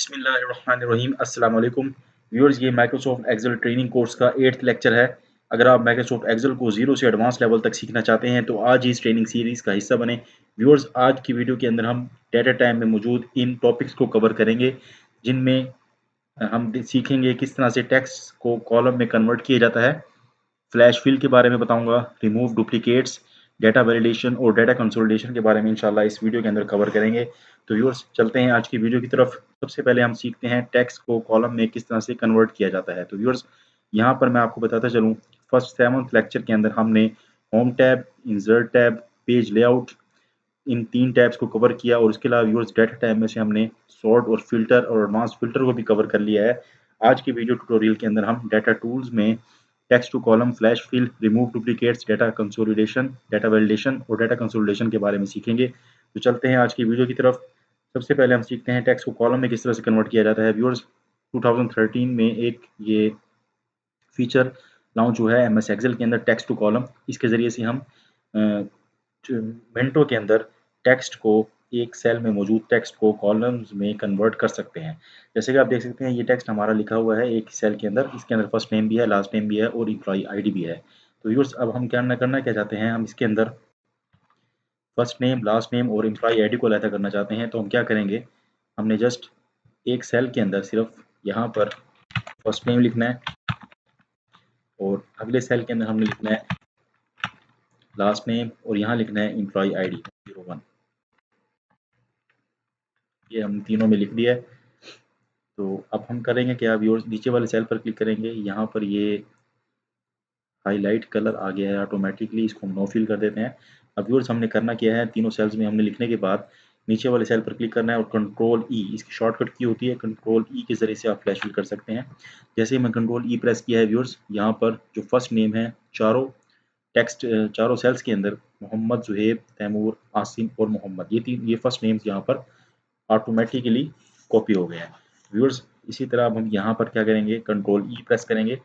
बिस्मिल्लाहिर्रहमानिर्रहीम अस्सलाम वालेकुम व्यूअर्स, ये माइक्रोसॉफ्ट एक्सेल ट्रेनिंग कोर्स का 8th लेक्चर है। अगर आप माइक्रोसॉफ्ट एक्सेल को ज़ीरो से एडवांस लेवल तक सीखना चाहते हैं तो आज ही इस ट्रेनिंग सीरीज़ का हिस्सा बने। व्यूअर्स, आज की वीडियो के अंदर हम डेटा टाइम में मौजूद इन टॉपिक्स को कवर करेंगे, जिनमें हम सीखेंगे किस तरह से टेक्स्ट को कॉलम में कन्वर्ट किया जाता है। फ्लैश फिल के बारे में बताऊंगा, रिमूव डुप्लीकेट्स, डेटा वैलिडेशन और डेटा कंसोलिडेशन के बारे में इंशाल्लाह इस वीडियो के अंदर कवर करेंगे। तो व्यूअर्स, चलते हैं आज की वीडियो की तरफ। सबसे पहले हम सीखते हैं टेक्स्ट को कॉलम में किस तरह से कन्वर्ट किया जाता है। तो व्यूअर्स, यहाँ पर मैं आपको बताता चलूँ, फर्स्ट 7th लेक्चर के अंदर हमने home tab, insert tab, page layout, इन 3 टैब्स को कवर किया और उसके अलावा व्यूअर्स डेटा टैब में से हमने सॉर्ट और फिल्टर और एडवांस फिल्टर को भी कवर कर लिया है। आज की वीडियो ट्यूटोरियल के अंदर हम डेटा टूल्स में text to column, flash fill, remove duplicates, data consolidation, data validation और डेटा कंसोलिडेशन के बारे में सीखेंगे। तो चलते हैं आज की वीडियो की तरफ। सबसे पहले हम सीखते हैं टेक्स्ट को कॉलम में किस तरह से कन्वर्ट किया जाता है। व्यूअर्स, 2013 में एक ये फीचर लॉन्च हुआ है एमएस एक्सेल के अंदर, टेक्स्ट टू कॉलम। इसके ज़रिए से हम मिनटों के अंदर टेक्स्ट को, एक सेल में मौजूद टेक्स्ट को कॉलम्स में कन्वर्ट कर सकते हैं। जैसे कि आप देख सकते हैं, ये टेक्स्ट हमारा लिखा हुआ है एक सेल के अंदर। इसके अंदर फर्स्ट नेम भी है, लास्ट नेम भी है और एम्प्लॉय आईडी भी है। तो व्यूअर्स, अब हम करना क्या चाहते हैं, हम इसके अंदर फर्स्ट नेम, लास्ट नेम और एम्प्लॉय आईडी को अलग करना चाहते हैं। तो हम क्या करेंगे, हमने जस्ट एक सेल के अंदर सिर्फ यहाँ पर फर्स्ट नेम लिखना है और अगले सेल के अंदर हमने लिखना है लास्ट नेम और यहाँ लिखना है एम्प्लॉय आईडी 01। ये हम तीनों में लिख दिया है। तो अब हम करेंगे क्या, व्यूअर्स, नीचे वाले सेल पर क्लिक करेंगे। यहाँ पर ये हाईलाइट कलर आ गया है ऑटोमेटिकली, इसको हम नो फिल कर देते हैं। अब व्यूअर्स, हमने करना क्या है, तीनों सेल्स में हमने लिखने के बाद नीचे वाले सेल पर क्लिक करना है और कंट्रोल ई, इसकी शॉर्टकट की होती है, कंट्रोल ई के ज़रिए से आप फ्लैश फिल कर सकते हैं। जैसे ही मैं कंट्रोल ई प्रेस किया है व्यूअर्स, यहाँ पर जो फर्स्ट नेम है, चारों टेक्स्ट चारों सेल्स के अंदर मोहम्मद, जुहेब, तैमूर, आसिम और मोहम्मद, ये फर्स्ट नेम्स यहाँ पर ऑटोमेटिकली कॉपी हो गए हैं। व्यूअर्स, इसी तरह अब हम यहाँ पर क्या करेंगे, कंट्रोल ई प्रेस करेंगे।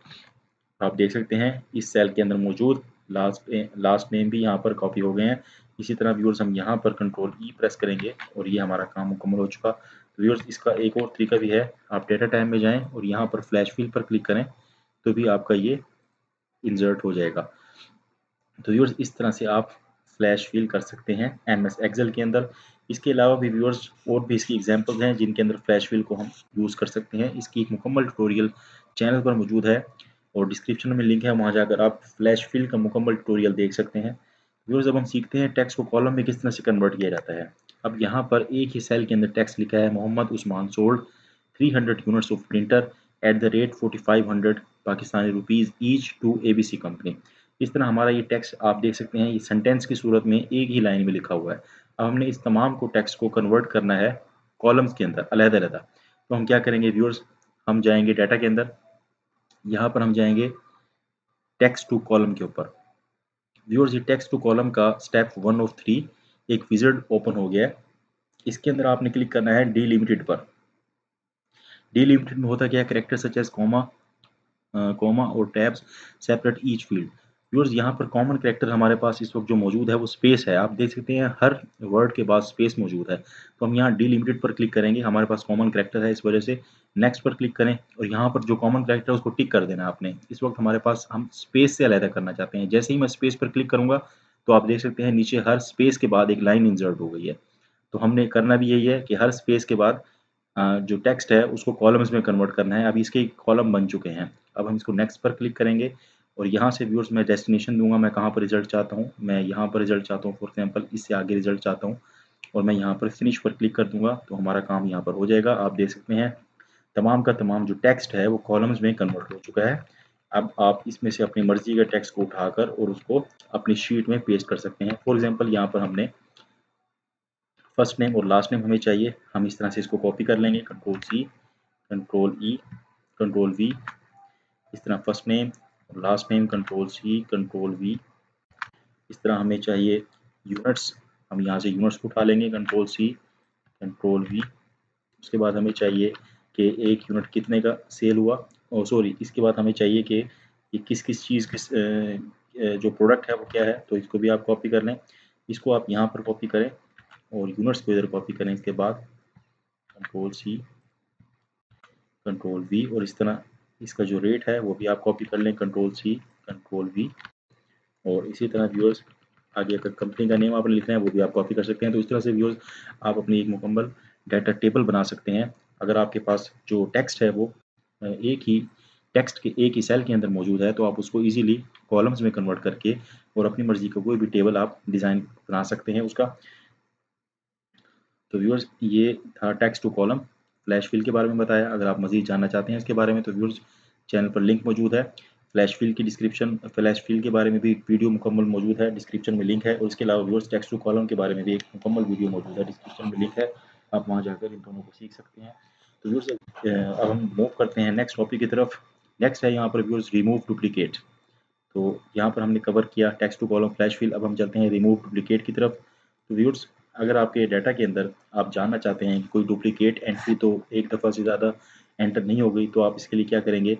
आप देख सकते हैं इस सेल के अंदर मौजूद लास्ट नेम भी यहाँ पर कॉपी हो गए हैं। इसी तरह व्यूअर्स, हम यहाँ पर कंट्रोल ई प्रेस करेंगे और ये हमारा काम मुकम्मल हो चुका। व्यूअर्स, इसका एक और तरीका भी है, आप डेटा टाइम में जाएं और यहाँ पर फ्लैश फिल पर क्लिक करें तो भी आपका ये इंसर्ट हो जाएगा। तो व्यूअर्स, इस तरह से आप फ्लैश फिल कर सकते हैं एमएस एक्सेल के अंदर। इसके अलावा भी व्यूअर्स और भी इसकी एग्जांपल्स हैं जिनके अंदर फ्लैश फिल को हम यूज़ कर सकते हैं। इसकी एक मुकम्मल ट्यूटोरियल चैनल पर मौजूद है और डिस्क्रिप्शन में लिंक है, वहाँ जाकर आप फ्लैश फिल का मुकम्मल ट्यूटोरियल देख सकते हैं। व्यूअर्स, अब हम सीखते हैं टेक्स्ट को कॉलम में किस तरह से कन्वर्ट किया जाता है। अब यहाँ पर एक ही सेल के अंदर टेक्स्ट लिखा है, Mohammad Usman sold 300 units of printer at the rate 4500 Pakistani rupees each to ABC company. इस तरह हमारा ये टेक्स्ट आप देख सकते हैं, ये सेंटेंस की सूरत में एक ही लाइन में लिखा हुआ है। अब हमने इस तमाम को टेक्स्ट को कन्वर्ट करना है कॉलम्स के अंदर अलग-अलग। तो हम क्या करेंगे व्यूअर्स, हम जाएंगे डाटा के अंदर, यहाँ पर हम जाएंगे टेक्स्ट टू कॉलम के ऊपर। व्यूअर्स, ये टेक्स्ट टू कॉलम का स्टेप 1 ऑफ 3 एक विज़ार्ड ओपन हो गया है। इसके अंदर आपने क्लिक करना है डिलिमिटेड पर। डिलिमिटेड में होता क्या है, कैरेक्टर सच एज कॉमा और tabs separate each field. Viewers, यहाँ पर कॉमन कैरेक्टर हमारे पास इस वक्त जो मौजूद है वो स्पेस है। आप देख सकते हैं हर वर्ड के बाद स्पेस मौजूद है। तो हम यहाँ डिलिमिटेड पर क्लिक करेंगे, हमारे पास कॉमन कैरेक्टर है, इस वजह से नेक्स्ट पर क्लिक करें और यहाँ पर जो कॉमन कैरेक्टर है उसको टिक कर देना आपने। इस वक्त हमारे पास, हम स्पेस से अलग करना चाहते हैं। जैसे ही मैं स्पेस पर क्लिक करूँगा तो आप देख सकते हैं नीचे हर स्पेस के बाद एक लाइन इंसर्ट हो गई है। तो हमने करना भी यही है कि हर स्पेस के बाद जो टेक्स्ट है उसको कॉलम्स में कन्वर्ट करना है। अभी इसके कॉलम बन चुके हैं। अब हम इसको नेक्स्ट पर क्लिक करेंगे और यहाँ से व्यूअर्स मैं डेस्टिनेशन दूंगा, मैं कहाँ पर रिजल्ट चाहता हूँ, मैं यहाँ पर रिजल्ट चाहता हूँ, फॉर एग्जांपल इससे आगे रिजल्ट चाहता हूँ और मैं यहाँ पर फिनिश पर क्लिक कर दूंगा तो हमारा काम यहाँ पर हो जाएगा। आप देख सकते हैं तमाम का तमाम जो टेक्स्ट है वो कॉलम्स में कन्वर्ट हो चुका है। अब आप इसमें से अपनी मर्जी का टेक्स्ट को उठाकर और उसको अपनी शीट में पेस्ट कर सकते हैं। फॉर एग्जाम्पल, यहाँ पर हमने फर्स्ट नेम और लास्ट नेम हमें चाहिए, हम इस तरह से इसको कॉपी कर लेंगे, control C, control E, control V. इस तरह फर्स्ट नेम और last name, control C, control V. इस तरह हमें चाहिए यूनिट्स, हम यहाँ से यूनिट्स को उठा लेंगे, कंट्रोल सी, कंट्रोल वी। उसके बाद हमें चाहिए कि एक यूनिट कितने का सेल हुआ, और सॉरी, इसके बाद हमें चाहिए कि ये किस किस चीज़ जो प्रोडक्ट है वो क्या है। तो इसको भी आप कॉपी कर लें, इसको आप यहाँ पर कॉपी करें और यूनिट्स को इधर कॉपी करें। इसके बाद कंट्रोल सी, कंट्रोल वी, और इस तरह इसका जो रेट है वो भी आप कॉपी कर लें, कंट्रोल सी, कंट्रोल वी। और इसी तरह व्यूअर्स आगे अगर कंपनी का नेम आपने लिखना है वो भी आप कॉपी कर सकते हैं। तो इस तरह से व्यूअर्स आप अपनी एक मुकम्मल डाटा टेबल बना सकते हैं। अगर आपके पास जो टेक्स्ट है वो एक ही टेक्स्ट के एक ही सेल के अंदर मौजूद है तो आप उसको इजीली कॉलम्स में कन्वर्ट करके और अपनी मर्जी का कोई भी टेबल आप डिज़ाइन बना सकते हैं उसका। तो व्यूअर्स ये था text to column flash fill के बारे में बताया। अगर आप मज़ीद जानना चाहते हैं इसके बारे में तो व्यूअर्स चैनल पर लिंक मौजूद है। फ्लैश फिल की डिस्क्रिप्शन, फ्लैश फिल के बारे में भी वीडियो मुकम्मल मौजूद है, डिस्क्रिप्शन में लिंक है। और इसके अलावा व्यूअर्स टेक्स्ट टू कॉलम के बारे में भी एक मुकम्मल वीडियो मौजूद है, डिस्क्रिप्शन में लिंक है, आप वहाँ जाकर इन दोनों को सीख सकते हैं। तो व्यूअर्स अब हम मूव करते हैं नेक्स्ट टॉपिक की तरफ। नेक्स्ट है यहाँ पर व्यूअर्स रिमूव डुप्लीकेट। तो यहाँ पर हमने कवर किया text to column flash fill, अब हम चलते हैं रिमूव डुप्लीकेट की तरफ। तो व्यूअर्स अगर आपके डाटा के अंदर आप जानना चाहते हैं कि कोई डुप्लीकेट एंट्री तो एक दफ़ा से ज़्यादा एंटर नहीं हो गई, तो आप इसके लिए क्या करेंगे,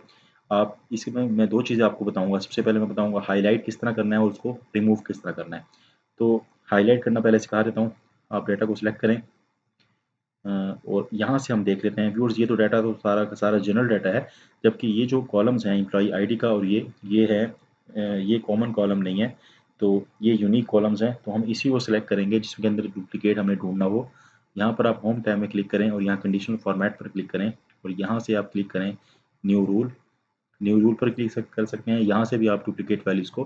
आप इसमें मैं दो चीज़ें आपको बताऊंगा। सबसे पहले मैं बताऊंगा हाईलाइट किस तरह करना है और उसको रिमूव किस तरह करना है। तो हाईलाइट करना पहले सिखा देता हूँ। आप डाटा को सिलेक्ट करें और यहाँ से हम देख लेते हैं व्यूअर्स, ये तो डाटा तो सारा का सारा जनरल डाटा है, जबकि ये जो कॉलम्स हैं एम्प्लॉई आईडी का और ये है ये कॉमन कॉलम नहीं है, तो ये यूनिक कॉलम्स हैं। तो हम इसी को सिलेक्ट करेंगे जिसके अंदर डुप्लीकेट हमें ढूंढना हो। यहाँ पर आप होम टैब में क्लिक करें और यहाँ कंडीशनल फॉर्मेट पर क्लिक करें और यहाँ से आप क्लिक करें न्यू रूल। न्यू रूल पर क्लिक कर सकते हैं। यहाँ से भी आप डुप्लीकेट वैल्यूज़ को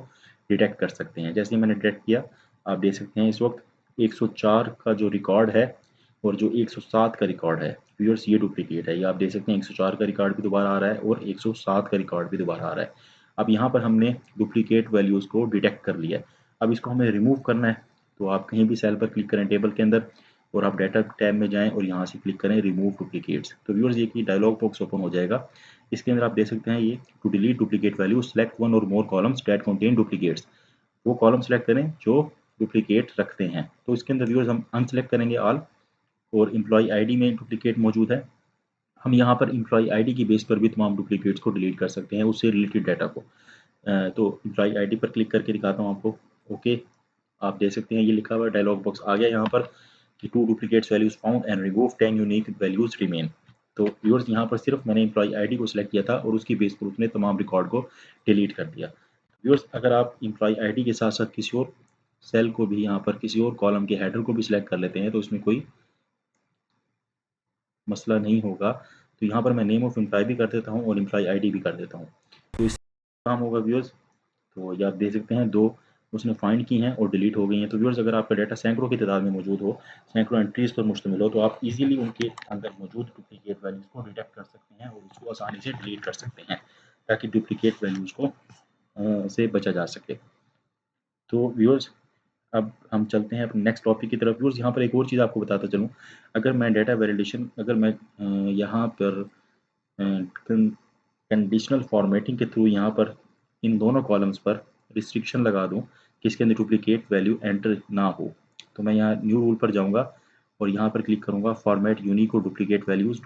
डिटेक्ट कर सकते हैं। जैसे ही मैंने डिटेक्ट किया, आप देख सकते हैं इस वक्त 104 का जो रिकॉर्ड है और जो 107 का रिकॉर्ड है व्यूअर्स, ये डुप्लीकेट है। ये आप देख सकते हैं 104 का रिकॉर्ड भी दोबारा आ रहा है और 107 का रिकॉर्ड भी दोबारा आ रहा है। अब यहाँ पर हमने डुप्लीकेट वैल्यूज़ को डिटेक्ट कर लिया है। अब इसको हमें रिमूव करना है। तो आप कहीं भी सेल पर क्लिक करें टेबल के अंदर और आप डाटा टैब में जाएं और यहाँ से क्लिक करें रिमूव डुप्लीकेट्स। तो व्यूअर्स ये की डायलॉग बॉक्स ओपन हो जाएगा। इसके अंदर आप देख सकते हैं ये to delete duplicate value select one और more columns that contain duplicates. वो कॉलम सेलेक्ट करें जो डुप्लीकेट रखते हैं। तो इसके अंदर व्यूअर्स हम अनसेलेक्ट करेंगे ऑल, और एम्प्लॉय आईडी में डुप्लीकेट मौजूद है। हम यहाँ पर एम्प्लॉय आईडी की बेस पर भी तमाम डुप्लीकेट्स को डिलीट कर सकते हैं, उससे रिलेटेड डाटा को। तो एम्प्लॉय आईडी पर क्लिक करके दिखाता हूँ आपको। ओके, आप देख सकते हैं ये लिखा हुआ डायलॉग बॉक्स आ गया यहाँ पर कि two duplicates values found and remove 10 unique values remain. तो व्यूअर्स यहाँ पर सिर्फ मैंने एम्प्लॉय आईडी को सिलेक्ट किया था और उसकी बेस पर उसने तमाम रिकॉर्ड को डिलीट कर दिया। व्यूअर्स अगर आप एम्प्लॉय आईडी के साथ साथ किसी और सेल को भी, यहाँ पर किसी और कॉलम के हेडर को भी सिलेक्ट कर लेते हैं तो इसमें कोई मसला नहीं होगा। तो यहाँ पर मैं नेम ऑफ एम्प्लॉय भी कर देता हूँ और एम्प्लॉय आईडी भी कर देता हूँ, तो इससे काम होगा व्यूअर्स। तो ये आप देख सकते हैं दो उसने फाइंड की हैं और डिलीट हो गई हैं। तो व्यूअर्स अगर आपका डाटा सैकड़ों की तादाद में मौजूद हो, सैकड़ों एंट्रीज पर मुश्तमिल हो, तो आप इजीली उनके अंदर मौजूद डुप्लीकेट वैल्यूज़ को डिटेक्ट कर सकते हैं और उसको आसानी से डिलीट कर सकते हैं ताकि डुप्लीकेट वैल्यूज़ को से बचा जा सके। तो व्यूअर्स अब हम चलते हैं अपने नेक्स्ट टॉपिक की तरफ। व्यूअर्स यहाँ पर एक और चीज़ आपको बताता चलूँ, अगर मैं डाटा वैलिडेशन, अगर मैं यहाँ पर कंडीशनल फॉर्मेटिंग के थ्रू यहाँ पर इन दोनों कॉलम्स पर रिस्ट्रिक्शन लगा दूँ कि इसके अंदर डुप्लीकेट वैल्यू एंटर ना हो, तो मैं यहाँ न्यू रूल पर जाऊँगा और यहाँ पर क्लिक करूँगा फॉर्मेट यूनिक और डुप्लीकेट वैल्यूज़,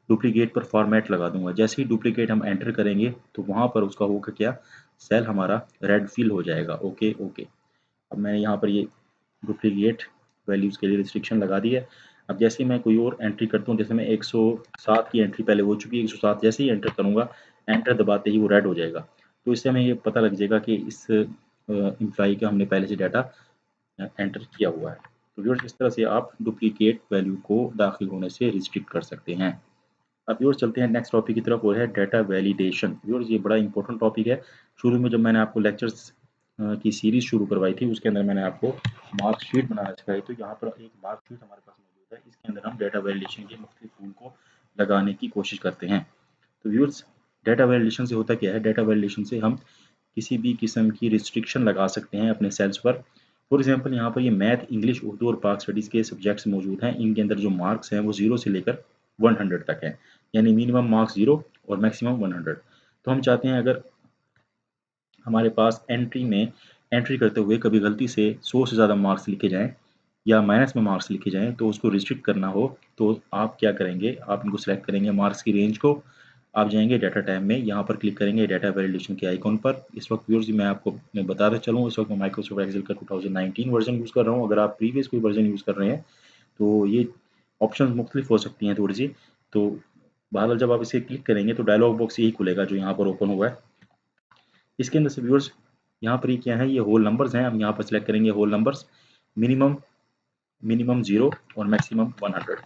डुप्लीकेट पर फॉर्मेट लगा दूंगा। जैसे ही डुप्लीकेट हम एंटर करेंगे तो वहाँ पर उसका होगा क्या, सेल हमारा रेड फिल हो जाएगा। ओके ओके, अब मैंने यहाँ पर ये डुप्लीकेट वैल्यूज़ के लिए रिस्ट्रिक्शन लगा दी है। अब जैसे ही मैं कोई और एंट्री करता हूँ, जैसे मैं 107 की एंट्री पहले हो चुकी है, 107 जैसे ही एंटर करूँगा, एंटर दबाते ही वो रेड हो जाएगा। तो इससे हमें ये पता लग जाएगा कि इस एम्प्लॉई का हमने पहले से डाटा एंटर किया हुआ है। तो व्यूअर्स इस तरह से आप डुप्लीकेट वैल्यू को दाखिल होने से रिस्ट्रिक्ट कर सकते हैं। अब व्यूअर्स चलते हैं नेक्स्ट टॉपिक की तरफ, वो है डाटा वैलिडेशन। व्यूअर्स ये बड़ा इंपॉर्टेंट टॉपिक है। शुरू में जब मैंने आपको लेक्चर्स की सीरीज शुरू करवाई थी उसके अंदर मैंने आपको मार्कशीट बनाना सिखाई। तो यहाँ पर एक मार्कशीट हमारे पास मौजूद है, इसके अंदर हम डाटा वैलिडेशन के मुख्तलिफ टूल को लगाने की कोशिश करते हैं। तो व्यूअर्स डाटा वैलिडेशन से होता क्या है, डाटा वैलिडेशन से हम किसी भी किस्म की रिस्ट्रिक्शन लगा सकते हैं अपने सेल्स पर। फॉर एग्जांपल यहाँ पर ये मैथ, इंग्लिश, उर्दू और पाक स्टडीज़ के सब्जेक्ट्स मौजूद हैं। इनके अंदर जो मार्क्स हैं वो 0 से लेकर 100 तक हैं, यानी मिनिमम मार्क्स 0 और मैक्सिमम 100। तो हम चाहते हैं अगर हमारे पास एंट्री करते हुए कभी गलती से 100 से ज़्यादा मार्क्स लिखे जाएँ या माइनस में मार्क्स लिखे जाएँ तो उसको रिस्ट्रिक्ट करना हो, तो आप क्या करेंगे, आप इनको सेलेक्ट करेंगे मार्क्स की रेंज को। आप जाएंगे डाटा टैब में, यहाँ पर क्लिक करेंगे डाटा वैलिडेशन के आइकॉन पर। इस वक्त व्यूअर्स मैं बताता चलूँ, इस वक्त मैं माइक्रोसॉफ्ट एक्सेल का 2019 वर्जन यूज़ कर रहा हूँ। अगर आप प्रीवियस कोई वर्जन यूज़ कर रहे हैं तो ये ऑप्शंस मुख्तलिफ हो सकती हैं थोड़ी सी। तो बहरहाल जब आप इसे क्लिक करेंगे तो डायलॉग बॉक्स यही खुलेगा जो यहाँ पर ओपन हुआ है। इसके अंदर से व्यूअर्स यहाँ पर ये क्या है, ये होल नंबर्स हैं। हम यहाँ पर सिलेक्ट करेंगे होल नंबर्स, मिनिमम मिनिमम 0 और मैक्सिमम 100।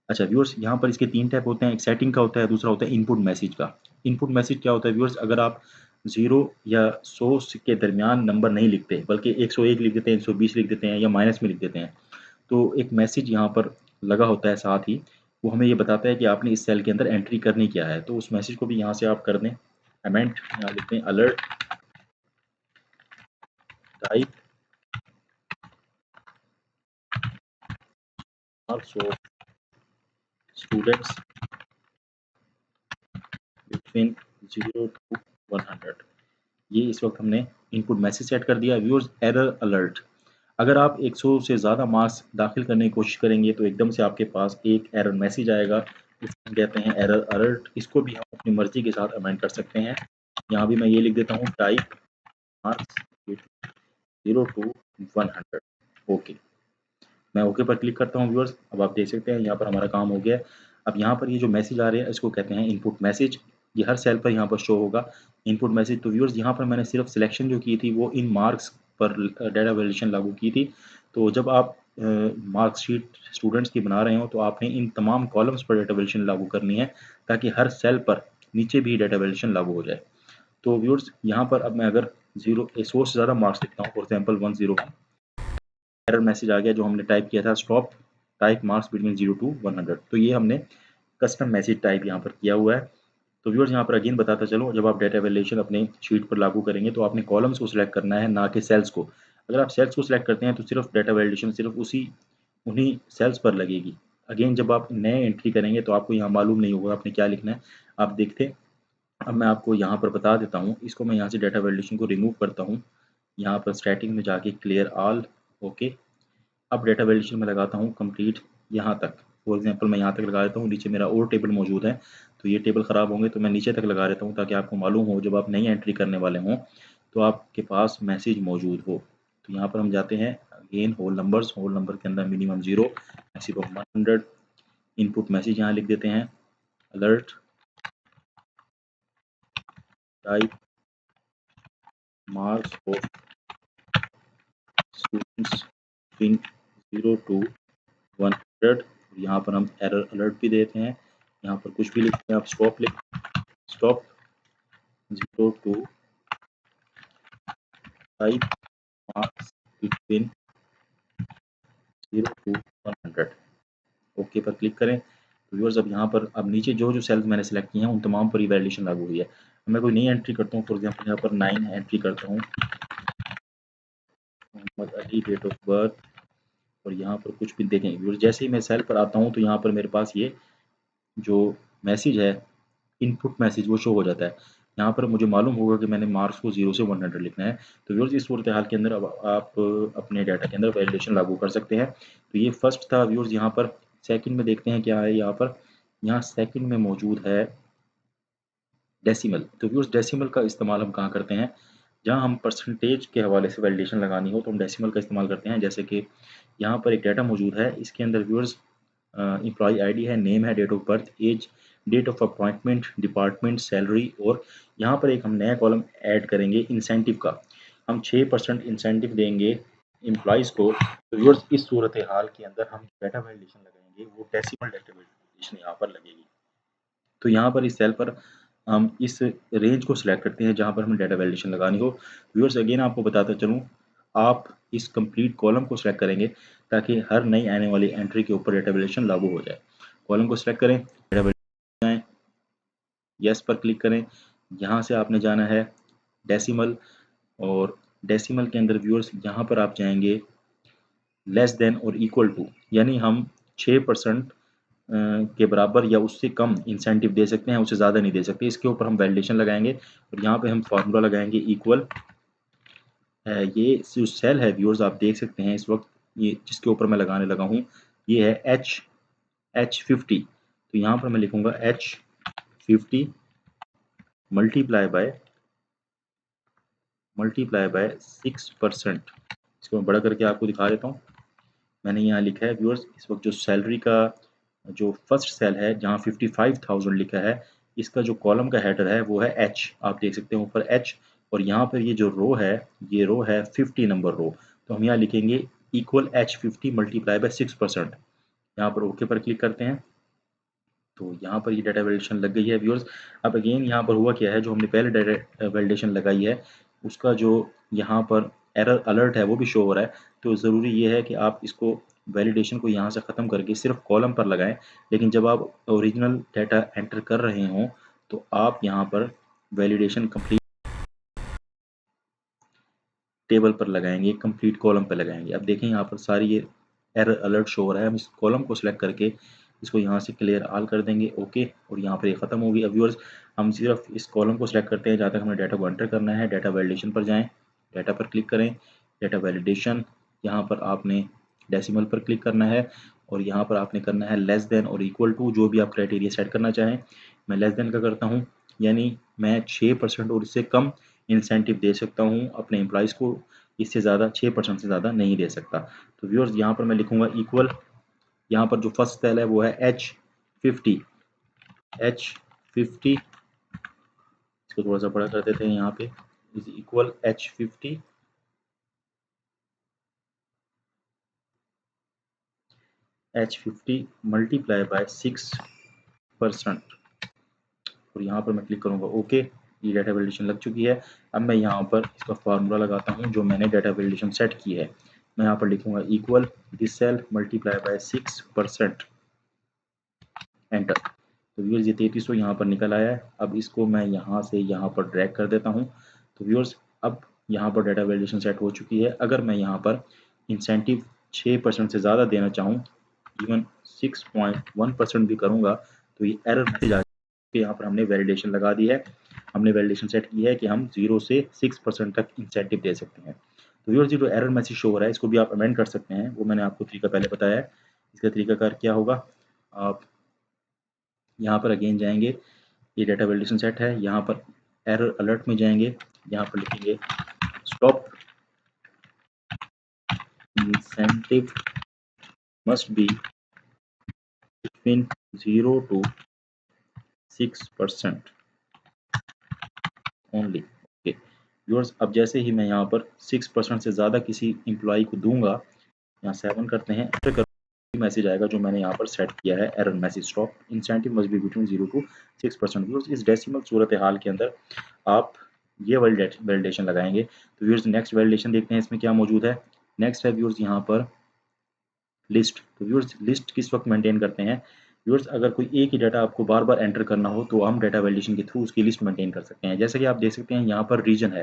अच्छा व्यूअर्स, यहाँ पर इसके 3 टाइप होते हैं, एक सेटिंग का होता है, दूसरा होता है इनपुट मैसेज का। इनपुट मैसेज क्या होता है व्यूअर्स, अगर आप 0 या 100 के दरमियान नंबर नहीं लिखते बल्कि 101 लिख देते हैं, 120 लिख देते हैं या माइनस में लिख देते हैं, तो एक मैसेज यहाँ पर लगा होता है साथ ही, वो हमें ये बताता है कि आपने इस सेल के अंदर एंट्री करनी क्या है। तो उस मैसेज को भी यहाँ से आप कर दें, अमेंट, यहाँ लिखते हैं alert type of students between 0 to 100। ये इस वक्त हमने इनपुट मैसेज सेट कर दिया। व्यूअर्स, एरर अलर्ट, अगर आप 100 से ज़्यादा मार्क्स दाखिल करने की कोशिश करेंगे तो एकदम से आपके पास एक एरर मैसेज आएगा, इसको हम कहते हैं एरर अलर्ट। इसको भी हम अपनी मर्जी के साथ अमेंड कर सकते हैं। यहाँ भी मैं ये लिख देता हूँ, टाइप मार्क्स 0 to 100। ओके, मैं ओके पर क्लिक करता हूँ व्यूअर्स। अब आप देख सकते हैं यहाँ पर हमारा काम हो गया है। अब यहाँ पर ये जो मैसेज आ रहे हैं इसको कहते हैं इनपुट मैसेज। ये हर सेल पर यहाँ पर शो होगा इनपुट मैसेज। तो व्यूअर्स, यहाँ पर मैंने सिर्फ सिलेक्शन जो की थी वो इन मार्क्स पर डाटा वैल्यूएशन लागू की थी। तो जब आप मार्कशीट स्टूडेंट्स की बना रहे हो तो आपने इन तमाम कॉलम्स पर डाटा वैल्यूएशन लागू करनी है, ताकि हर सेल पर नीचे भी डाटा वैल्यूएशन लागू हो जाए। तो व्यूअर्स, यहाँ पर अब मैं अगर 100 से ज़्यादा मार्क्स लिखता हूँ, फॉर एग्जाम्पल 101, एरर मैसेज आ गया जो हमने टाइप किया था, stop type marks between 0 to 100। तो ये हमने कस्टम मैसेज टाइप यहाँ पर किया हुआ है। तो व्यूअर्स, यहाँ पर अगेन बताता चलो, जब आप डेटा वैल्यूएशन अपने शीट पर लागू करेंगे तो आपने कॉलम्स को सिलेक्ट करना है, ना कि सेल्स को। अगर आप सेल्स को सिलेक्ट करते हैं तो सिर्फ डेटा वैल्यूएशन सिर्फ उन्हीं सेल्स पर लगेगी। अगेन जब आप नए एंट्री करेंगे तो आपको यहाँ मालूम नहीं होगा आपने क्या लिखना है। आप देखते, अब मैं आपको यहाँ पर बता देता हूँ। इसको मैं यहाँ से डेटा वैल्यूएशन को रिमूव करता हूँ, यहाँ पर स्टैटिक में जाके क्लियर ऑल, ओके। अब डेटा वैल्यूएशन में लगाता हूँ कंप्लीट यहाँ तक। फॉर एग्जांपल मैं यहाँ तक लगा देता हूँ, नीचे मेरा और टेबल मौजूद है, तो ये टेबल ख़राब होंगे तो मैं नीचे तक लगा देता हूँ, ताकि आपको मालूम हो जब आप नई एंट्री करने वाले हों तो आपके पास मैसेज मौजूद हो। तो यहाँ पर हम जाते हैं again whole numbers, whole number के अंदर मिनिमम 0 मैक्सिमम 100, इनपुट मैसेज यहाँ लिख देते हैं alert type marks of students between 0 to 100। यहाँ पर हम एरर अलर्ट भी देते हैं, यहाँ पर कुछ भी लिखते हैं, आप स्टॉप लिख, stop 0 to type marks between 0 to 100। Okay पर क्लिक करें। तो व्यूअर्स, अब यहाँ पर अब नीचे जो जो सेल्स मैंने सेलेक्ट किए हैं उन तमाम पर वैल्यूएशन लागू हुई है। मैं कोई नई एंट्री करता हूँ, फॉर एग्जांपल यहाँ पर 9 एंट्री करता हूँ, Mohammad Ali date of birth, और यहाँ पर कुछ भी देखें व्यूअर्स, जैसे ही मैं सेल पर आता हूँ तो यहाँ पर मेरे पास ये जो मैसेज है इनपुट मैसेज वो शो हो जाता है। यहाँ पर मुझे मालूम होगा कि मैंने मार्क्स को 0 से 100 लिखना है। तो व्यूअर्स, इस सूरत हाल के अंदर अब आप अपने डाटा के अंदर वैल्यूएशन लागू कर सकते हैं। तो ये फर्स्ट था व्यूअर्स। यहाँ पर सेकंड में देखते हैं क्या है। यहाँ पर यहाँ सेकंड में मौजूद है डेसिमल। तो व्यूअर्स, डेसिमल का इस्तेमाल हम कहाँ करते हैं, जहाँ हम परसेंटेज के हवाले से वैलिडेशन लगानी हो तो हम डेसिमल का इस्तेमाल करते हैं। जैसे कि यहाँ पर एक डाटा मौजूद है, इसके अंदर व्यूअर्स एम्प्लॉय आईडी है, नेम है, date of birth, age, date of appointment, department, salary, और यहाँ पर एक हम नया कॉलम ऐड करेंगे इंसेंटिव का। हम 6% इंसेंटिव देंगे एम्प्लॉयज़ को। तो व्यूअर्स, इस सूरत हाल के अंदर हम डाटा वैलिडेशन लगाएंगे वो डेसिमल डाटा वैलिडेशन यहाँ पर लगेगी। तो यहाँ पर इस सेल पर हम इस रेंज को सिलेक्ट करते हैं जहाँ पर हमें डाटा वैलिडेशन लगानी हो। व्यूअर्स, अगेन आपको बताता चलूँ, आप इस कंप्लीट कॉलम को सिलेक्ट करेंगे ताकि हर नई आने वाली एंट्री के ऊपर डाटा वैलिडेशन लागू हो जाए। कॉलम को सिलेक्ट करें, डाटा वैलिडेशन जाएँ, यस पर क्लिक करें। यहाँ से आपने जाना है डेसिमल, और डेसिमल के अंदर व्यूअर्स यहाँ पर आप जाएंगे लेस देन और इक्वल टू, यानी हम 6% के बराबर या उससे कम इंसेंटिव दे सकते हैं, उससे ज़्यादा नहीं दे सकते। इसके ऊपर हम वैलिडेशन लगाएंगे और यहाँ पे हम फार्मूला लगाएंगे इक्वल। ये जो सेल है व्यूअर्स, आप देख सकते हैं इस वक्त ये जिसके ऊपर मैं लगाने लगा हूँ, ये है H50। तो यहाँ पर मैं लिखूंगा H50 मल्टीप्लाई बाय 6%। इसको मैं बड़ा करके आपको दिखा देता हूँ। मैंने यहाँ लिखा है व्यूअर्स, इस वक्त जो सैलरी का जो फर्स्ट सेल है जहाँ 55,000 लिखा है, इसका जो कॉलम का हेडर है वो है एच, आप देख सकते हैं ऊपर एच, और यहाँ पर ये जो रो है, ये रो है 50 नंबर रो, तो हम यहाँ लिखेंगे इक्वल H50 मल्टीप्लाई बाय 6%। यहाँ पर ओके पर क्लिक करते हैं, तो यहाँ पर ये डाटा वैलिडेशन लग गई है व्यूअर्स। अब अगेन यहाँ पर हुआ क्या है, जो हमने पहले डाटा वैलिडेशन लगाई है उसका जो यहाँ पर एरर अलर्ट है वो भी शो हो रहा है। तो ज़रूरी ये है कि आप इसको वैलिडेशन को यहाँ से ख़त्म करके सिर्फ कॉलम पर लगाएं, लेकिन जब आप ओरिजिनल डाटा एंटर कर रहे हों तो आप यहाँ पर वैलिडेशन कंप्लीट टेबल पर लगाएंगे, कंप्लीट कॉलम पर लगाएंगे। अब देखें यहाँ पर सारी ये एरर अलर्ट शो हो रहा है। हम इस कॉलम को सिलेक्ट करके इसको यहाँ से क्लियर ऑल कर देंगे, ओके, और यहाँ पर ये ख़त्म होगी। अब व्यूअर्स हम सिर्फ इस कॉलम को सिलेक्ट करते हैं जहाँ तक हमें डाटा को एंटर करना है। डाटा वैलिडेशन पर जाएँ, डाटा पर क्लिक करें, डाटा वैलिडेशन, यहाँ पर आपने डेसिमल पर क्लिक करना है और यहाँ पर आपने करना है लेस देन और इक्वल टू, जो भी आप क्राइटेरिया सेट करना चाहें। मैं लेस देन का करता हूँ, यानी मैं 6% और इससे कम इंसेंटिव दे सकता हूँ अपने एम्प्लॉइज़ को, इससे ज़्यादा 6% से ज़्यादा नहीं दे सकता। तो व्यूअर्स यहाँ पर मैं लिखूँगा इक्वल, यहाँ पर जो फर्स्ट सेल है वो है H50, H50, इसको थोड़ा सा बड़ा कर देते हैं यहाँ पे, is equal H50 multiply by 6%, और यहाँ पर मैं क्लिक करूँगा ओके। ये डाटा वैलिडेशन लग चुकी है। अब मैं यहाँ पर इसका फार्मूला लगाता हूँ जो मैंने डाटा वैलिडेशन सेट की है। मैं यहाँ पर लिखूँगा equal this cell multiply by 6%, enter. तो व्यूअर्स ये 3300 यहाँ पर निकल आया है। अब इसको मैं यहाँ से यहाँ पर ड्रैग कर देता हूँ। तो व्यूअर्स अब यहाँ पर डाटा वैलिडेशन सेट हो चुकी है। अगर मैं यहाँ पर इंसेंटिव 6% से ज़्यादा देना चाहूँ, इवन 6.1% भी करूँगा, तो ये एरर मैसेज आ कि यहाँ पर हमने वैलिडेशन लगा दी है, हमने वैलिडेशन सेट की है कि हम 0 से 6% तक इंसेंटिव दे सकते हैं। तो व्यूअर्स ये जो एरर मैसेज शो हो रहा है इसको भी आप अमेंड कर सकते हैं, वो मैंने आपको तरीका पहले बताया है। इसका तरीकाकार क्या होगा, आप यहाँ पर अगेन जाएंगे, ये डाटा वैलिडेशन सेट है, यहाँ पर एरर अलर्ट में जाएंगे, यहाँ पर लिखेंगे stop incentive must be between 0 to 6% only, okay viewers. अब जैसे ही मैं यहाँ पर 6% से ज़्यादा किसी एम्प्लॉई को दूंगा, यहाँ 7 करते हैं, एंटर कर मैसेज आएगा जो मैंने यहाँ पर सेट किया है, error message stop incentive must be between 0 to 6%। Viewers इस डेसिमल सूरत हाल के अंदर आप ये वैलिडेशन लगाएंगे। तो व्यूअर्स नेक्स्ट वैलिडेशन देखते हैं इसमें क्या मौजूद है। नेक्स्ट है व्यूअर्स यहाँ पर लिस्ट। तो व्यूअर्स लिस्ट किस वक्त मेंटेन करते हैं, व्यूअर्स अगर कोई एक ही डाटा आपको बार बार एंटर करना हो तो हम डाटा वैलिडेशन के थ्रू उसकी लिस्ट मेंटेन कर सकते हैं। जैसे कि आप देख सकते हैं यहाँ पर रीजन है,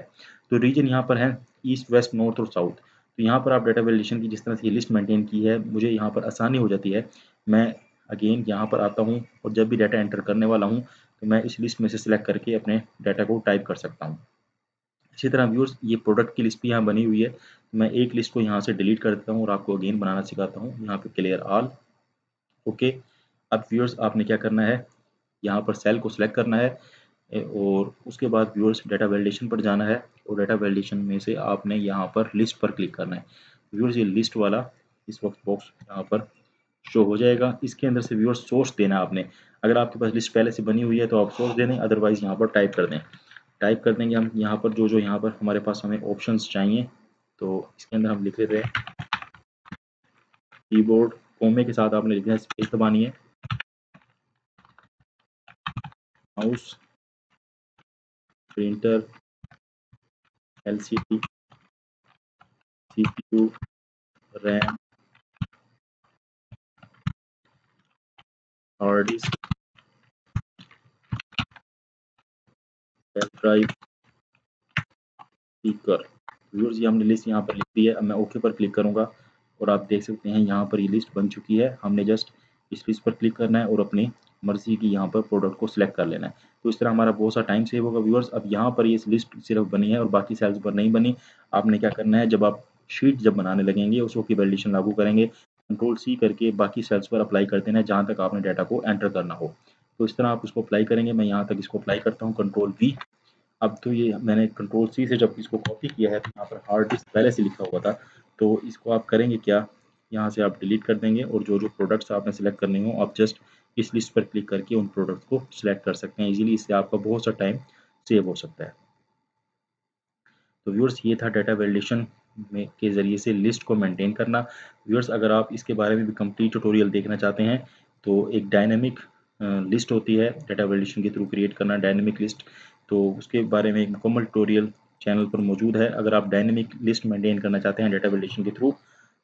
तो रीजन यहाँ पर है ईस्ट, वेस्ट, नॉर्थ और साउथ। तो यहाँ पर आप डाटा वैलिडेशन की जिस तरह से लिस्ट मेंटेन की है, मुझे यहाँ पर आसानी हो जाती है। मैं अगेन यहाँ पर आता हूँ और जब भी डाटा एंटर करने वाला हूँ तो मैं इस लिस्ट में से सिलेक्ट करके अपने डाटा को टाइप कर सकता हूँ। इसी तरह व्यूअर्स ये प्रोडक्ट की लिस्ट भी यहाँ बनी हुई है, मैं एक लिस्ट को यहाँ से डिलीट कर देता हूँ और आपको अगेन बनाना सिखाता हूँ। यहाँ पे क्लियर ऑल, ओके। अब व्यूअर्स आपने क्या करना है, यहाँ पर सेल को सिलेक्ट करना है और उसके बाद व्यूअर्स डाटा वैलिडेशन पर जाना है और डाटा वैलिडेशन में से आपने यहाँ पर लिस्ट पर क्लिक करना है। व्यूअर्स ये लिस्ट वाला इस वक्त बॉक्स यहाँ पर शो हो जाएगा। इसके अंदर से व्यूअर्स सोर्स देना आपने, अगर आपके पास लिस्ट पहले से बनी हुई है तो आप सोर्स दे दें, अदरवाइज यहाँ पर टाइप कर दें। टाइप कर देंगे हम यहाँ पर जो यहाँ पर हमारे पास हमें ऑप्शंस चाहिए, तो इसके अंदर हम लिख लेते हैं कीबोर्ड, कोमे के साथ आपने लिखना है, स्पेस दबानी है, mouse, printer, LCD, CPU, RAM, hard disk, pen drive, speaker. Viewers ये हमने लिस्ट यहाँ पर लिख दी है। अब मैं ओके पर क्लिक करूँगा और आप देख सकते हैं यहाँ पर ये लिस्ट बन चुकी है। हमने जस्ट इस लिस्ट पर क्लिक करना है और अपनी मर्जी की यहाँ पर प्रोडक्ट को सिलेक्ट कर लेना है। तो इस तरह हमारा बहुत सा टाइम सेव होगा व्यूअर्स। अब यहाँ पर ये लिस्ट सिर्फ बनी है और बाकी सेल्स पर नहीं बनी। आपने क्या करना है, जब आप शीट जब बनाने लगेंगे उस वक्त वैलिडेशन लागू करेंगे, कंट्रोल सी करके बाकी सेल्स पर अप्लाई कर देना है जहाँ तक आपने डाटा को एंटर करना हो। तो इस तरह आप उसको अप्लाई करेंगे। मैं यहाँ तक इसको अप्लाई करता हूँ, कंट्रोल वी। अब तो ये मैंने कंट्रोल सी से जब इसको कॉपी किया है तो यहाँ पर हार्ड डिस्क पहले से लिखा हुआ था, तो इसको आप करेंगे क्या, यहाँ से आप डिलीट कर देंगे और जो जो प्रोडक्ट्स आपने सेलेक्ट करने हो आप जस्ट इस लिस्ट पर क्लिक करके उन प्रोडक्ट्स को सिलेक्ट कर सकते हैं इजीली। इससे आपका बहुत सा टाइम सेव हो सकता है। तो व्यूअर्स ये था डाटा वैलिडेशन में के ज़रिए से लिस्ट को मेंटेन करना। व्यूअर्स अगर आप इसके बारे में भी कंप्लीट ट्यूटोरियल देखना चाहते हैं तो एक डायनेमिक लिस्ट होती है डाटा वैलिडेशन के थ्रू क्रिएट करना डायनेमिक लिस्ट, तो उसके बारे में एक मुकम्मल ट्यूटोरियल चैनल पर मौजूद है। अगर आप डायनेमिक लिस्ट मेंटेन करना चाहते हैं डाटा वैलिडेशन के थ्रू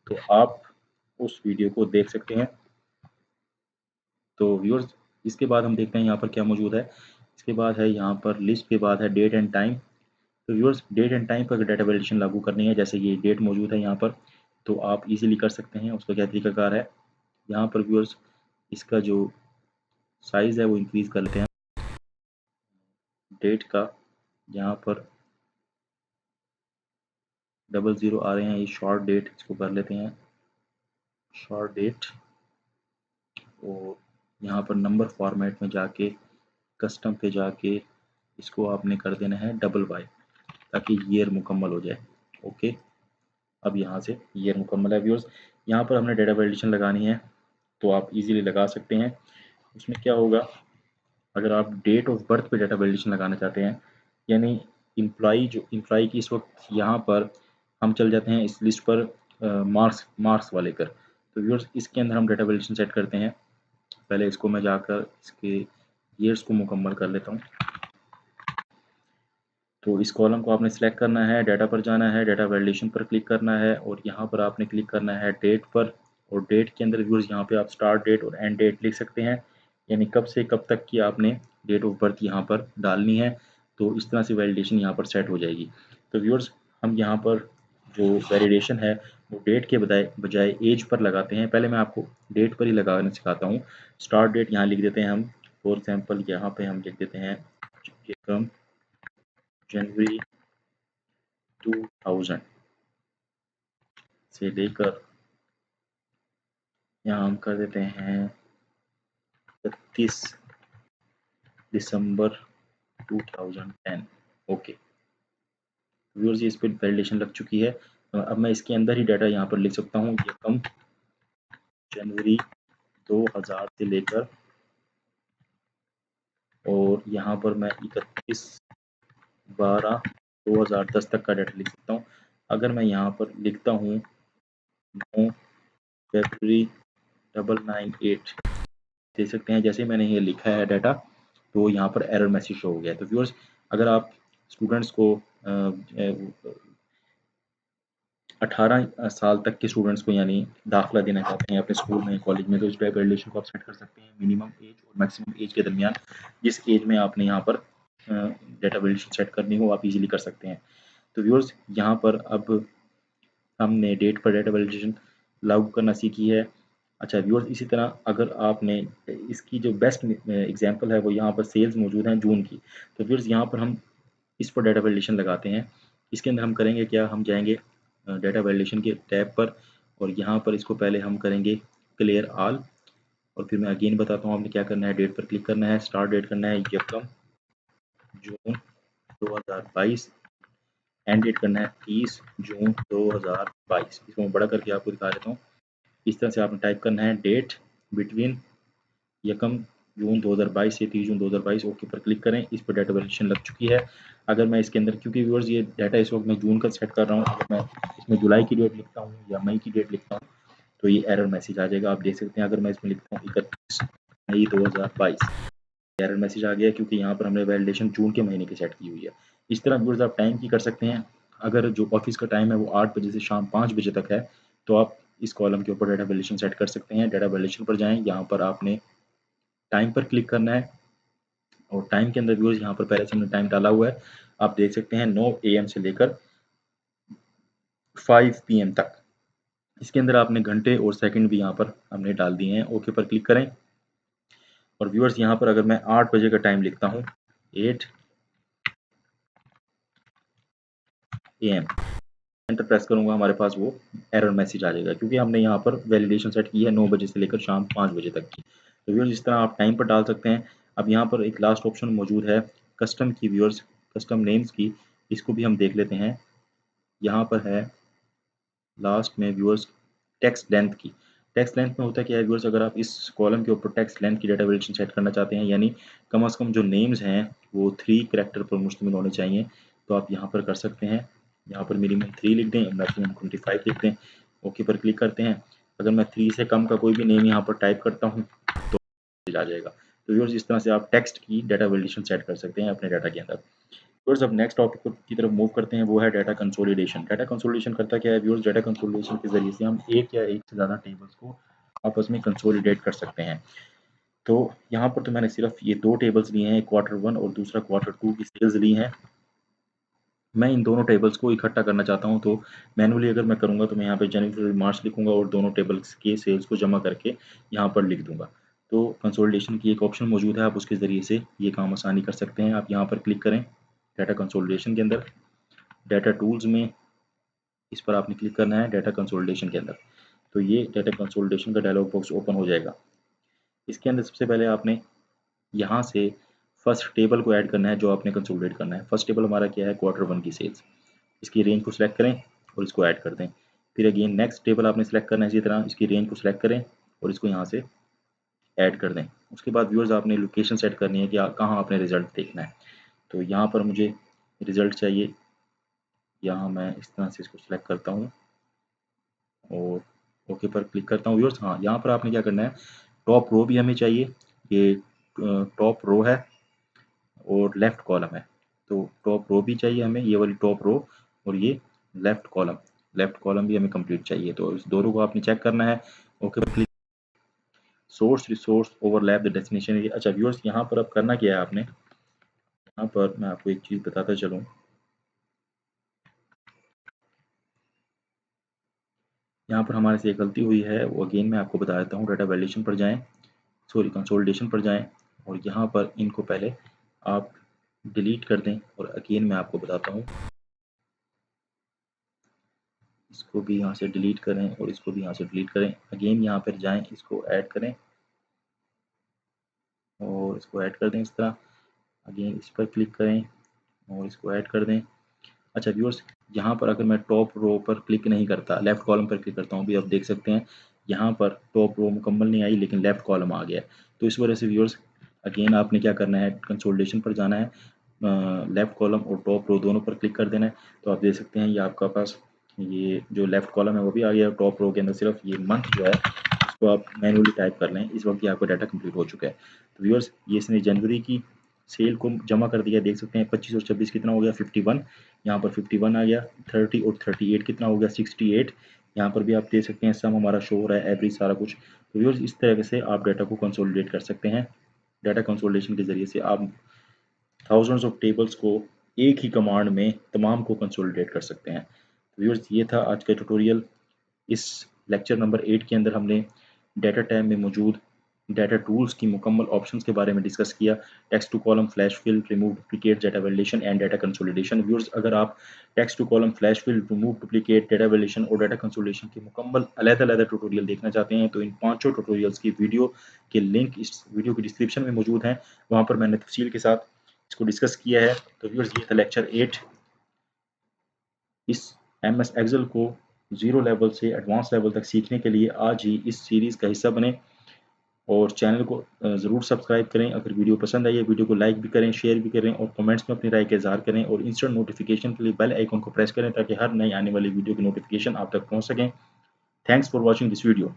तो आप उस वीडियो को देख सकते हैं। तो व्यूअर्स इसके बाद हम देखते हैं यहाँ पर क्या मौजूद है। इसके बाद है यहाँ पर लिस्ट के बाद है डेट एंड टाइम। तो व्यूअर्स डेट एंड टाइम पर डाटा वैलिडेशन लागू करनी है, जैसे ये डेट मौजूद है यहाँ पर तो आप इजीली कर सकते हैं। उसका क्या तरीकाकार है, यहाँ पर व्यूअर्स इसका जो साइज़ है वो इंक्रीज़ कर लेते हैं डेट का। यहाँ पर 00 आ रहे हैं, ये शॉर्ट डेट इसको कर लेते हैं शॉर्ट डेट। और यहाँ पर नंबर फॉर्मेट में जाके कस्टम पे जाके इसको आपने कर देना है $y ताकि ईयर मुकम्मल हो जाए। ओके, अब यहाँ से ईयर मुकम्मल है। व्यूअर्स यहाँ पर हमने डेटा वैलिडेशन लगानी है तो आप इजीली लगा सकते हैं। उसमें क्या होगा, अगर आप डेट ऑफ बर्थ पे डाटा वैलिडेशन लगाना चाहते हैं, यानी एम्प्लॉई की इस वक्त यहाँ पर हम चल जाते हैं इस लिस्ट पर मार्क्स वाले कर। तो व्यूअर्स इसके अंदर हम डाटा वैलिडेशन सेट करते हैं। पहले इसको मैं जाकर इसके ईयर्स को मुकम्मल कर लेता हूँ। तो इस कॉलम को आपने सेलेक्ट करना है, डाटा पर जाना है, डाटा वैलिडेशन पर क्लिक करना है और यहाँ पर आपने क्लिक करना है डेट पर। और डेट के अंदर व्यूअर्स यहाँ पे आप स्टार्ट डेट और एंड डेट लिख सकते हैं, यानी कब से कब तक की आपने डेट ऑफ बर्थ यहाँ पर डालनी है। तो इस तरह से वैलिडेशन यहाँ पर सेट हो जाएगी। तो व्यूअर्स हम यहाँ पर जो वैलिडेशन है वो डेट के बजाय एज पर लगाते हैं। पहले मैं आपको डेट पर ही लगाना सिखाता हूँ। स्टार्ट डेट यहाँ लिख देते हैं हम, फॉर एग्जाम्पल यहाँ पे हम लिख देते हैं जनवरी 2000 से लेकर यहाँ हम कर देते हैं 31 दिसंबर 2010। ओके व्यूअर्स इस पर वैलिडेशन लग चुकी है। अब मैं इसके अंदर ही डाटा यहाँ पर लिख सकता हूँ यकम जनवरी 2000 से लेकर, और यहाँ पर मैं 31/12/2010 तक का डाटा लिख सकता हूँ। अगर मैं यहाँ पर लिखता हूँ 9 फरवरी 998, देख सकते हैं जैसे मैंने ये लिखा है डाटा तो यहाँ पर एरर मैसेज शो हो गया है। तो व्यूअर्स अगर आप स्टूडेंट्स को 18 साल तक के स्टूडेंट्स को यानी दाखिला देना चाहते हैं अपने स्कूल में कॉलेज में, तो इस टाइप वैलिडेशन को आप सेट कर सकते हैं मिनिमम एज और मैक्सिमम एज के दरमियान। जिस एज में आपने यहाँ पर डाटा वैलिडेशन सेट करनी हो आप इजीली कर सकते हैं। तो व्यूअर्स यहाँ पर अब हमने डेट पर डाटा वैलिडेशन लागू करना सीखी है। अच्छा व्यूअर्स इसी तरह अगर आपने इसकी जो बेस्ट एग्जांपल है वो यहाँ पर सेल्स मौजूद हैं जून की। तो व्यूअर्स यहाँ पर हम इस पर डाटा वैलिडेशन लगाते हैं। इसके अंदर हम करेंगे क्या, हम जाएंगे डाटा वैलिडेशन के टैब पर और यहाँ पर इसको पहले हम करेंगे क्लियर ऑल, और फिर मैं अगेन बताता हूँ आपने क्या करना है। डेट पर क्लिक करना है, स्टार्ट डेट करना है यकम जून 2022, एंड डेट करना है 30 जून 2022। इसको मैं बड़ा करके आपको दिखा देता हूँ। इस तरह से आपने टाइप करना है डेट बिटवीन यकम जून 2022 से 30 जून 2022। ओके पर क्लिक करें। इस पर डाटा वैलिडेशन लग चुकी है। अगर मैं इसके अंदर, क्योंकि व्यूअर्स ये डाटा इस वक्त मैं जून का सेट कर रहा हूँ, अगर मैं इसमें जुलाई की डेट लिखता हूँ या मई की डेट लिखता हूँ तो ये एरर मैसेज आ जाएगा। आप देख सकते हैं अगर मैं इसमें लिखता हूँ 31 मई 2022, एरर मैसेज आ गया क्योंकि यहाँ पर हमने वैलिडेशन जून के महीने की सेट की हुई है। इस तरह व्यूअर्स आप टाइम की कर सकते हैं। अगर जो ऑफिस का टाइम है वो 8 बजे से शाम 5 बजे तक है तो आप इस कॉलम के ऊपर डाटा वैलिडेशन सेट कर सकते हैं। डाटा वैलिडेशन पर जाएं, यहाँ पर आपने टाइम पर क्लिक करना है और टाइम के अंदर व्यूअर्स यहाँ पर पहले से हमने टाइम डाला हुआ है। आप देख सकते हैं 9 AM से लेकर 5 PM तक। इसके अंदर आपने घंटे और सेकंड भी यहाँ पर हमने डाल दिए हैं। ओके पर क्लिक करें और व्यूअर्स यहाँ पर अगर मैं 8 बजे का टाइम लिखता हूँ 8 AM, एंटर प्रेस करूंगा, हमारे पास वो एरर मैसेज आ जाएगा क्योंकि हमने यहाँ पर वैलिडेशन सेट की है 9 बजे से लेकर शाम 5 बजे तक की। तो व्यूअर्स इस तरह आप टाइम पर डाल सकते हैं। अब यहाँ पर एक लास्ट ऑप्शन मौजूद है कस्टम की, व्यूअर्स कस्टम नेम्स की, इसको भी हम देख लेते हैं। यहाँ पर है लास्ट में व्यूअर्स टेक्स्ट लेंथ की। टेक्स्ट लेंथ में होता क्या है व्यूअर्स, अगर आप इस कॉलम के ऊपर टेक्स्ट लेंथ की डाटा वैल्यूएशन सेट करना चाहते हैं, यानी कम से कम जो नेम्स हैं वो 3 कैरेक्टर पर मुश्तमिल होने चाहिए, तो आप यहाँ पर कर सकते हैं। यहाँ पर मिनिमम 3 लिख दें, मैक्सिमम 25 लिख दें, ओके पर क्लिक करते हैं। अगर मैं 3 से कम का कोई भी नेम यहाँ पर टाइप करता हूँ तो आ जाएगा। तो व्यूअर्स इस तरह से आप टेक्स्ट की डाटा वैल्यूएशन सेट कर सकते हैं अपने डाटा के अंदर। व्यूअर्स अब नेक्स्ट टॉपिक की तरफ मूव करते हैं, वो है डाटा कंसोलिडेशन। डाटा कंसोलिडेशन करता क्या है व्यूअर्स, डाटा कंसोलिडेशन के जरिए से हम एक या एक से ज़्यादा टेबल्स को आपस में कंसोलिडेट कर सकते हैं। तो यहाँ पर तो मैंने सिर्फ ये 2 टेबल्स लिए हैं, Q1 और दूसरा Q2 की सेल्स ली हैं। मैं इन दोनों टेबल्स को इकट्ठा करना चाहता हूँ, तो मैनुअली अगर मैं करूँगा तो मैं यहाँ पे जनवरी फरवरी मार्च लिखूँगा और दोनों टेबल्स के सेल्स को जमा करके यहाँ पर लिख दूँगा। तो कंसोलिडेशन की एक ऑप्शन मौजूद है, आप उसके ज़रिए से ये काम आसानी कर सकते हैं। आप यहाँ पर क्लिक करें डाटा कंसोलिडेशन के अंदर, डाटा टूल्स में इस पर आपने क्लिक करना है डाटा कंसोलिडेशन के अंदर। तो ये डाटा कंसोलिडेशन का डायलॉग बॉक्स ओपन हो जाएगा। इसके अंदर सबसे पहले आपने यहाँ से फर्स्ट टेबल को ऐड करना है जो आपने कंसोलिडेट करना है। फर्स्ट टेबल हमारा क्या है, Q1 की सेल्स। इसकी रेंज को सिलेक्ट करें और इसको ऐड कर दें। फिर अगेन नेक्स्ट टेबल आपने सेलेक्ट करना है, इसी तरह इसकी रेंज को सिलेक्ट करें और इसको यहाँ से ऐड कर दें। उसके बाद व्यूअर्स आपने लोकेशन सेट करनी है कि कहाँ आपने रिजल्ट देखना है। तो यहाँ पर मुझे रिजल्ट चाहिए, यहाँ मैं इस तरह से इसको सिलेक्ट करता हूँ और ओके पर क्लिक करता हूँ। व्यूअर्स हाँ, यहाँ पर आपने क्या करना है, टॉप रो भी हमें चाहिए, ये टॉप रो है और लेफ्ट कॉलम है। तो टॉप रो भी चाहिए हमें, ये वाली टॉप रो, और ये लेफ्ट कॉलम भी हमें कंप्लीट चाहिए। तो इस दोनों को आपने चेक करना है, ओके पर click. Source resource overlap the destination area. अच्छा व्यूअर्स यहाँ पर अब करना क्या है आपने, यहाँ पर मैं आपको एक चीज़ बताता चलूँ। यहाँ पर हमारे से एक गलती हुई है, वो अगेन मैं आपको बता देता हूँ। डाटा वैल्यूएशन पर जाएँ, सॉरी कंसोलिडेशन पर जाएँ और यहाँ पर इनको पहले आप डिलीट कर दें और अगेन मैं आपको बताता हूँ। इसको भी यहाँ से डिलीट करें और इसको भी यहाँ से डिलीट करें। अगेन यहाँ पर जाएं, इसको ऐड करें और इसको ऐड कर दें इस तरह। अगेन इस पर क्लिक करें और इसको ऐड कर दें। अच्छा व्यूअर्स, यहाँ पर अगर मैं टॉप रो पर क्लिक नहीं करता, लेफ्ट कॉलम पर क्लिक करता हूँ, भी आप देख सकते हैं यहाँ पर टॉप रो मुकम्मल नहीं आई लेकिन लेफ्ट कॉलम आ गया। तो इस वजह से व्यूअर्स अगेन आपने क्या करना है, कंसोलिडेशन पर जाना है, लेफ्ट कॉलम और टॉप रो दोनों पर क्लिक कर देना है। तो आप देख सकते हैं ये आपका पास ये जो लेफ्ट कॉलम है वो भी आ गया। टॉप रो के अंदर सिर्फ ये मंथ जो है इसको आप मैनुअली टाइप कर लें, इस वक्त ये आपका डाटा कंप्लीट हो चुका है। तो व्यूअर्स ये इसने जनवरी की सेल को जमा कर दिया, देख सकते हैं 25 और 26 कितना हो गया 51, यहाँ पर 51 आ गया। 30 और 38 कितना हो गया 68, यहाँ पर भी आप देख सकते हैं सम हमारा शो हो रहा है, एवरेज सारा कुछ। तो व्यूअर्स इस तरह से आप डाटा को कंसोलिडेट कर सकते हैं। डाटा कंसोलिडेशन के ज़रिए से आप थाउजेंड्स ऑफ टेबल्स को एक ही कमांड में तमाम को कंसोलिडेट कर सकते हैं। व्यूअर्स ये था आज का ट्यूटोरियल। इस लेक्चर नंबर 8 के अंदर हमने डाटा टैब में मौजूद डाटा टूल्स की मुकम्मल ऑप्शंस के बारे में डिस्कस किया। Text to column, flash fill, remove duplicate, data validation and data consolidation. Viewers अगर आप text to column, flash fill, remove duplicate, data validation और डाटा कंसोलिडेशन के मुकम्मल अलग-अलग ट्यूटोरियल देखना चाहते हैं तो इन पांचों ट्यूटोरियल्स की वीडियो के लिंक इस वीडियो के डिस्क्रिप्शन में मौजूद हैं। वहाँ पर मैंने तफसील के साथ इसको डिस्कस किया है। तो व्यूअर्स ये था लेक्चर 8। इस MS एक्सेल को ज़ीरो लेवल से एडवांस लेवल तक सीखने के लिए आज ही इस सीरीज़ का हिस्सा बने और चैनल को ज़रूर सब्सक्राइब करें। अगर वीडियो पसंद आई है वीडियो को लाइक भी करें, शेयर भी करें और कमेंट्स में अपनी राय का इज़हार करें और इंस्टेंट नोटिफिकेशन के लिए बेल आइकन को प्रेस करें ताकि हर नई आने वाली वीडियो की नोटिफिकेशन आप तक पहुंच सकें। Thanks for watching this video.